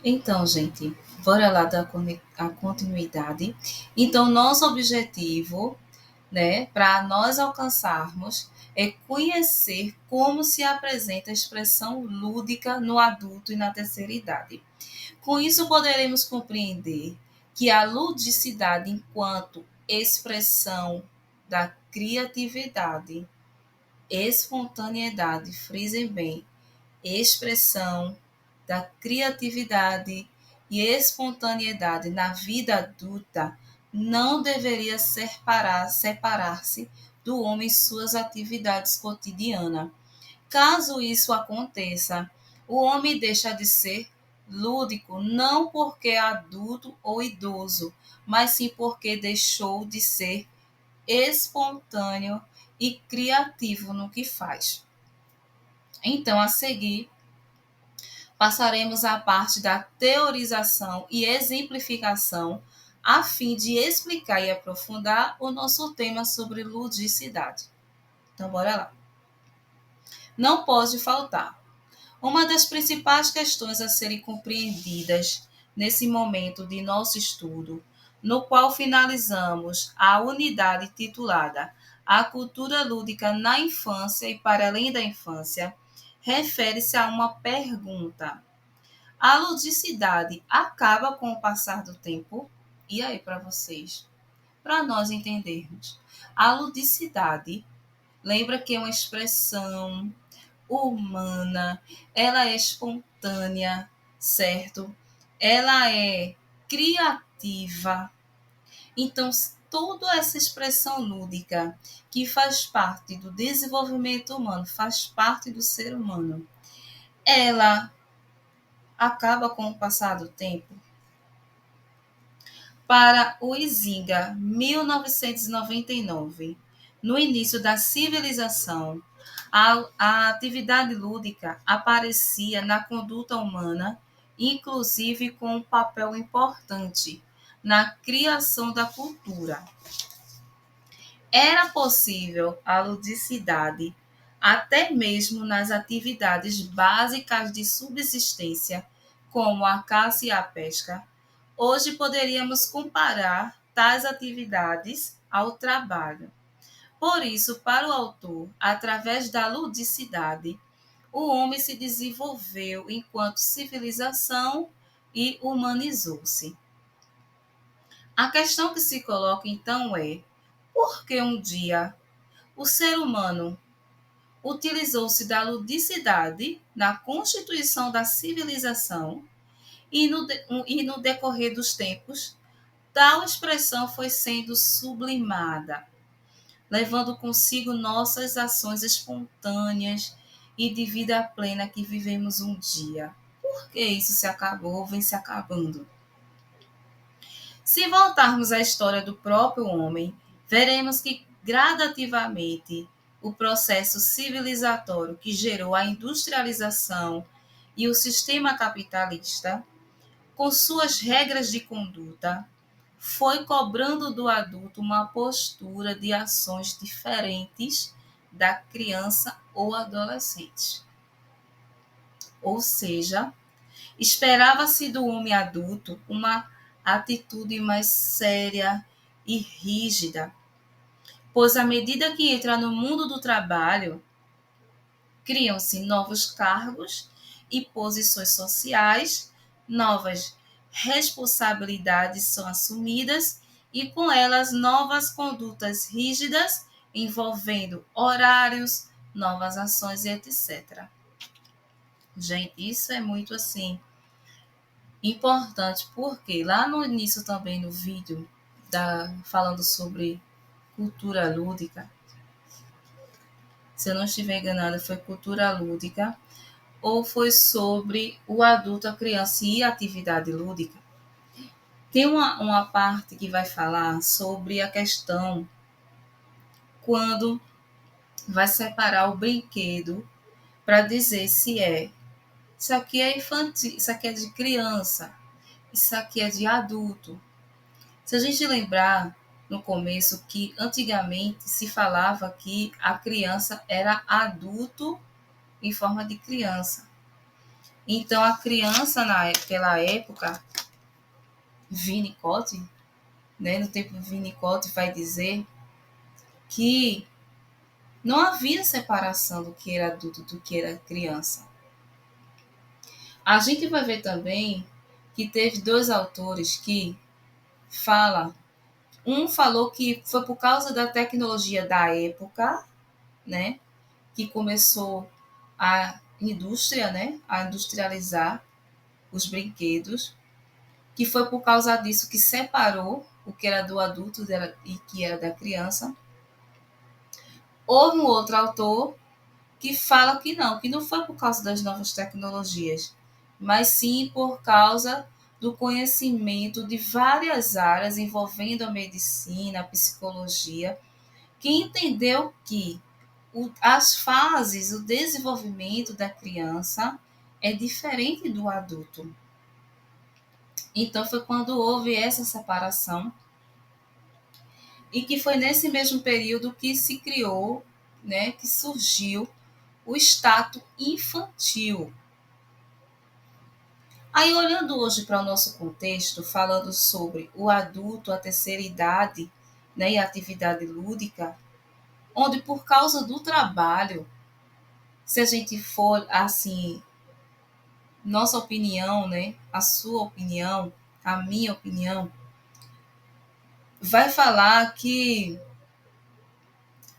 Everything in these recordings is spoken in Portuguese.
Então, gente, bora lá dar a continuidade. Então, nosso objetivo, né, para nós alcançarmos, é conhecer como se apresenta a expressão lúdica no adulto e na terceira idade. Com isso, poderemos compreender que a ludicidade, enquanto expressão da criatividade, espontaneidade, frisem bem, expressão da criatividade e espontaneidade na vida adulta não deveria separar-se do homem em suas atividades cotidianas. Caso isso aconteça, o homem deixa de ser lúdico não porque é adulto ou idoso, mas sim porque deixou de ser espontâneo e criativo no que faz. Então, a seguir, passaremos à parte da teorização e exemplificação, a fim de explicar e aprofundar o nosso tema sobre ludicidade. Então, bora lá. Não pode faltar. Uma das principais questões a serem compreendidas nesse momento de nosso estudo, no qual finalizamos a unidade titulada A Cultura Lúdica na Infância e para além da Infância, refere-se a uma pergunta: a ludicidade acaba com o passar do tempo? E aí, para vocês? Para nós entendermos. A ludicidade, lembra que é uma expressão humana, ela é espontânea, certo? Ela é criativa. Então, toda essa expressão lúdica que faz parte do desenvolvimento humano, faz parte do ser humano, ela acaba com o passar do tempo. Para o Izinga, 1999, no início da civilização, a atividade lúdica aparecia na conduta humana, inclusive com um papel importante na criação da cultura. Era possível a ludicidade até mesmo nas atividades básicas de subsistência, como a caça e a pesca. Hoje poderíamos comparar tais atividades ao trabalho. Por isso, para o autor, através da ludicidade, o homem se desenvolveu enquanto civilização e humanizou-se. A questão que se coloca então é: por que um dia o ser humano utilizou-se da ludicidade na constituição da civilização e no decorrer dos tempos, tal expressão foi sendo sublimada, levando consigo nossas ações espontâneas e de vida plena que vivemos um dia? Por que isso se acabou, vem se acabando? Se voltarmos à história do próprio homem, veremos que gradativamente o processo civilizatório que gerou a industrialização e o sistema capitalista, com suas regras de conduta, foi cobrando do adulto uma postura de ações diferentes da criança ou adolescente. Ou seja, esperava-se do homem adulto uma atitude mais séria e rígida, pois à medida que entra no mundo do trabalho, criam-se novos cargos e posições sociais, novas responsabilidades são assumidas e com elas novas condutas rígidas envolvendo horários, novas ações e etc. Gente, isso é muito assim importante, porque lá no início também no vídeo falando sobre cultura lúdica, se eu não estiver enganada, foi cultura lúdica, ou foi sobre o adulto, a criança e a atividade lúdica. Tem uma parte que vai falar sobre a questão quando vai separar o brinquedo para dizer se isso aqui é infantil, isso aqui é de criança, isso aqui é de adulto. Se a gente lembrar no começo que antigamente se falava que a criança era adulto em forma de criança. Então, a criança naquela época, Winnicott, né, no tempo de Winnicott, vai dizer que não havia separação do que era adulto do que era criança. A gente vai ver também que teve dois autores que falam. Um falou que foi por causa da tecnologia da época, né, que começou a indústria, né, a industrializar os brinquedos, que foi por causa disso que separou o que era do adulto e que era da criança. Houve um outro autor que fala que não foi por causa das novas tecnologias, mas sim por causa do conhecimento de várias áreas envolvendo a medicina, a psicologia, que entendeu que as fases, o desenvolvimento da criança é diferente do adulto. Então foi quando houve essa separação e que foi nesse mesmo período que se criou, né, que surgiu o status infantil. Aí, olhando hoje para o nosso contexto, falando sobre o adulto, a terceira idade, né, e a atividade lúdica, onde por causa do trabalho, se a gente for assim, nossa opinião, né, a sua opinião, a minha opinião, vai falar que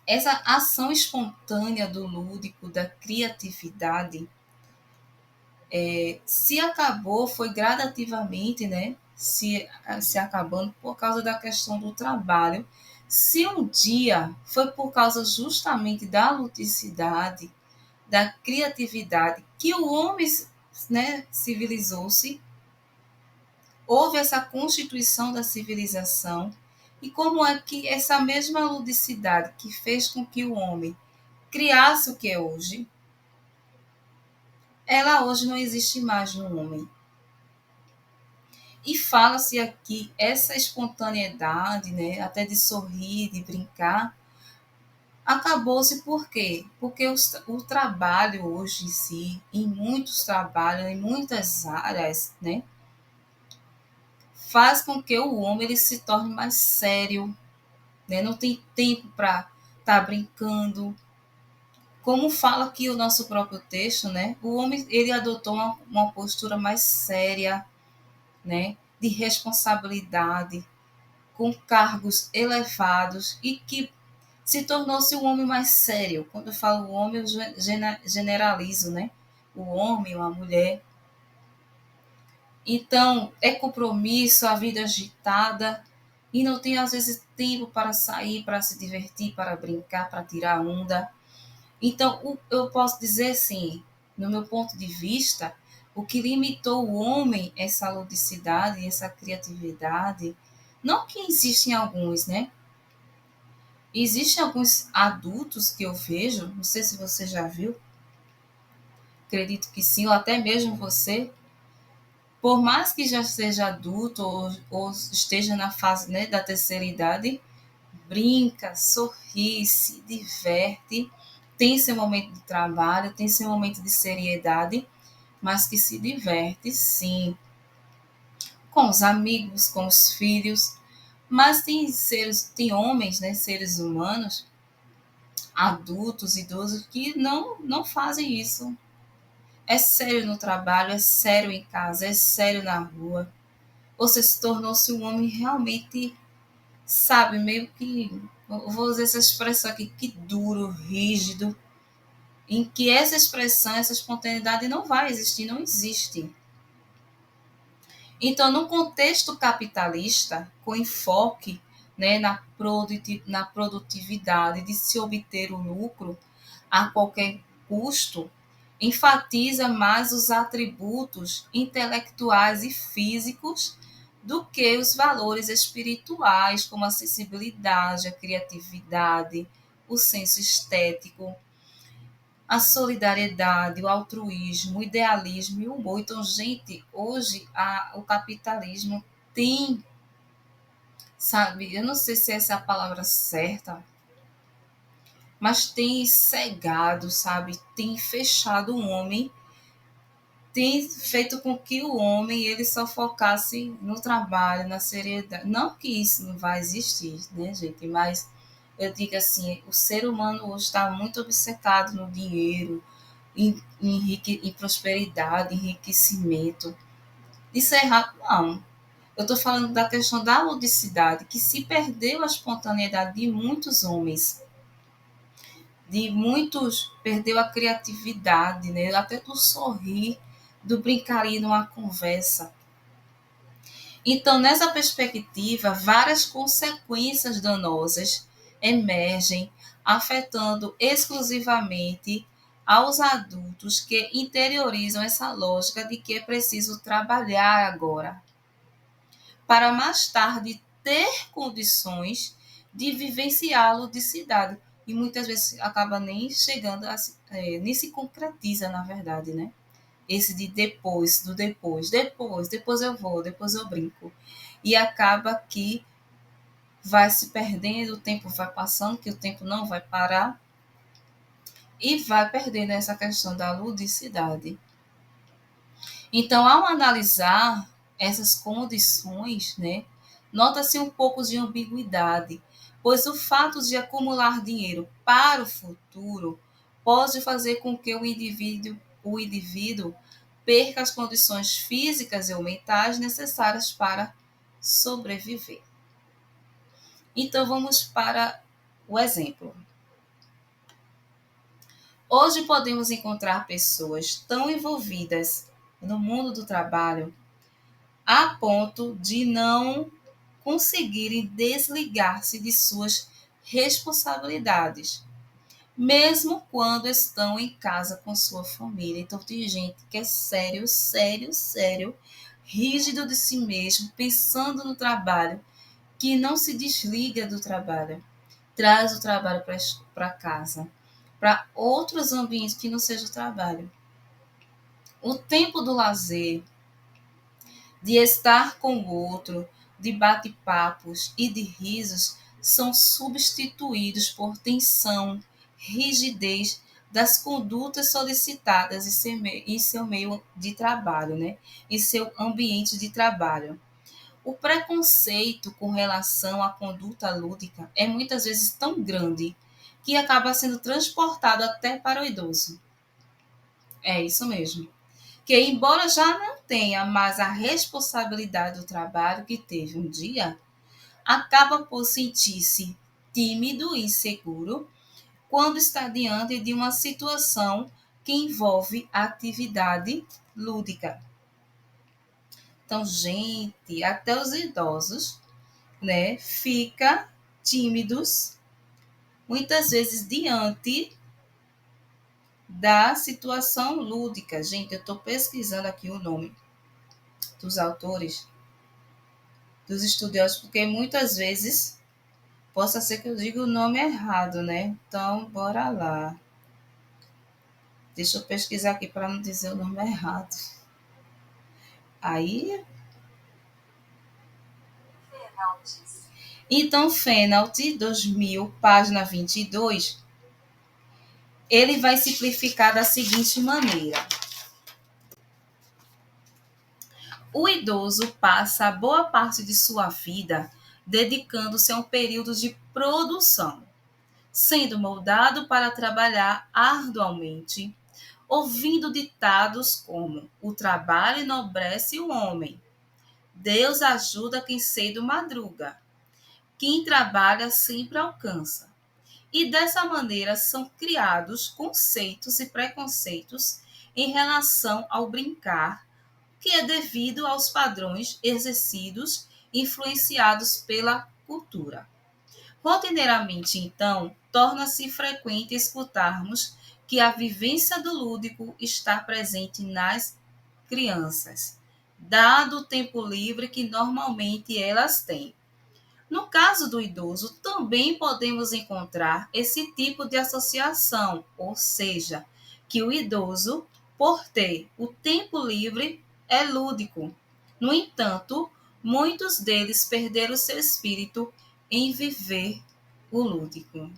essa ação espontânea do lúdico, da criatividade, se acabou, foi gradativamente, né? Se acabando por causa da questão do trabalho. Se um dia foi por causa justamente da ludicidade, da criatividade, que o homem, né, civilizou-se, houve essa constituição da civilização, e como é que essa mesma ludicidade que fez com que o homem criasse o que é hoje, ela hoje não existe mais no homem. E fala-se aqui essa espontaneidade, né, até de sorrir, de brincar, acabou-se por quê? Porque o trabalho hoje em si, em muitos trabalhos, em muitas áreas, né, faz com que o homem ele se torne mais sério, né, não tem tempo para estar brincando. Como fala aqui o nosso próprio texto, né, o homem ele adotou uma postura mais séria, né, de responsabilidade, com cargos elevados e que se tornou-se um homem mais sério. Quando eu falo homem, eu generalizo, né? O homem ou a mulher. Então, é compromisso, a vida agitada e não tem, às vezes, tempo para sair, para se divertir, para brincar, para tirar onda. Então, eu posso dizer assim, no meu ponto de vista, o que limitou o homem, essa ludicidade, essa criatividade, não que existem alguns, né? Existem alguns adultos que eu vejo, não sei se você já viu, acredito que sim, ou até mesmo você, por mais que já seja adulto ou esteja na fase, né, da terceira idade, brinca, sorri, se diverte, tem seu momento de trabalho, tem seu momento de seriedade, mas que se diverte sim, com os amigos, com os filhos, mas tem seres, tem homens, né, seres humanos, adultos, idosos, que não fazem isso. É sério no trabalho, é sério em casa, é sério na rua. Você se tornou-se um homem realmente, sabe, meio que, vou usar essa expressão aqui, que duro, rígido, em que essa expressão, essa espontaneidade não vai existir, não existe. Então, no contexto capitalista, com enfoque, né, na produtividade de se obter o lucro a qualquer custo, enfatiza mais os atributos intelectuais e físicos do que os valores espirituais, como a sensibilidade, a criatividade, o senso estético, a solidariedade, o altruísmo, o idealismo e o humor. Então, gente, hoje o capitalismo tem, sabe, eu não sei se essa é a palavra certa, mas tem cegado, sabe, tem fechado o homem tem feito com que o homem ele só focasse no trabalho, na seriedade. Não que isso não vai existir, né, gente? Mas eu digo assim, o ser humano hoje está muito obcecado no dinheiro, em prosperidade, enriquecimento. Isso é errado? Não. Eu estou falando da questão da ludicidade, que se perdeu a espontaneidade de muitos homens, de muitos, perdeu a criatividade, né? Até do sorrir, do brincar numa conversa. Então, nessa perspectiva, várias consequências danosas emergem, afetando exclusivamente aos adultos que interiorizam essa lógica de que é preciso trabalhar agora, para mais tarde ter condições de vivenciar a ludicidade. E muitas vezes acaba nem chegando, nem se concretiza, na verdade, né? Esse de depois, do depois eu vou, depois eu brinco. E acaba que vai se perdendo, o tempo vai passando, que o tempo não vai parar, e vai perdendo essa questão da ludicidade. Então, ao analisar essas condições, né, nota-se um pouco de ambiguidade, pois o fato de acumular dinheiro para o futuro pode fazer com que o indivíduo perca as condições físicas ou mentais necessárias para sobreviver. Então, vamos para o exemplo. Hoje podemos encontrar pessoas tão envolvidas no mundo do trabalho a ponto de não conseguirem desligar-se de suas responsabilidades, mesmo quando estão em casa com sua família. Então, tem gente que é sério, sério, sério, rígido de si mesmo, pensando no trabalho, que não se desliga do trabalho, traz o trabalho para casa, para outros ambientes que não seja o trabalho. O tempo do lazer, de estar com o outro, de bate-papos e de risos são substituídos por tensão, rigidez das condutas solicitadas em seu meio de trabalho, né? Em seu ambiente de trabalho. O preconceito com relação à conduta lúdica é muitas vezes tão grande que acaba sendo transportado até para o idoso. É isso mesmo. Que, embora já não tenha mais a responsabilidade do trabalho que teve um dia, acaba por sentir-se tímido e inseguro quando está diante de uma situação que envolve atividade lúdica. Então, gente, até os idosos, né, fica tímidos muitas vezes diante da situação lúdica. Gente, eu estou pesquisando aqui o nome dos autores, dos estudiosos, porque muitas vezes possa ser que eu diga o nome errado, né? Então, bora lá. Deixa eu pesquisar aqui para não dizer o nome errado. Aí. Então, Fenalt, 2000, página 22, ele vai simplificar da seguinte maneira. O idoso passa a boa parte de sua vida dedicando-se a um período de produção, sendo moldado para trabalhar arduamente, ouvindo ditados como: o trabalho enobrece o homem, Deus ajuda quem cedo madruga, quem trabalha sempre alcança. E dessa maneira são criados conceitos e preconceitos em relação ao brincar, que é devido aos padrões exercidos influenciados pela cultura. Rotineiramente, então, torna-se frequente escutarmos que a vivência do lúdico está presente nas crianças, dado o tempo livre que normalmente elas têm. No caso do idoso, também podemos encontrar esse tipo de associação, ou seja, que o idoso, por ter o tempo livre, é lúdico. No entanto, muitos deles perderam seu espírito em viver o lúdico.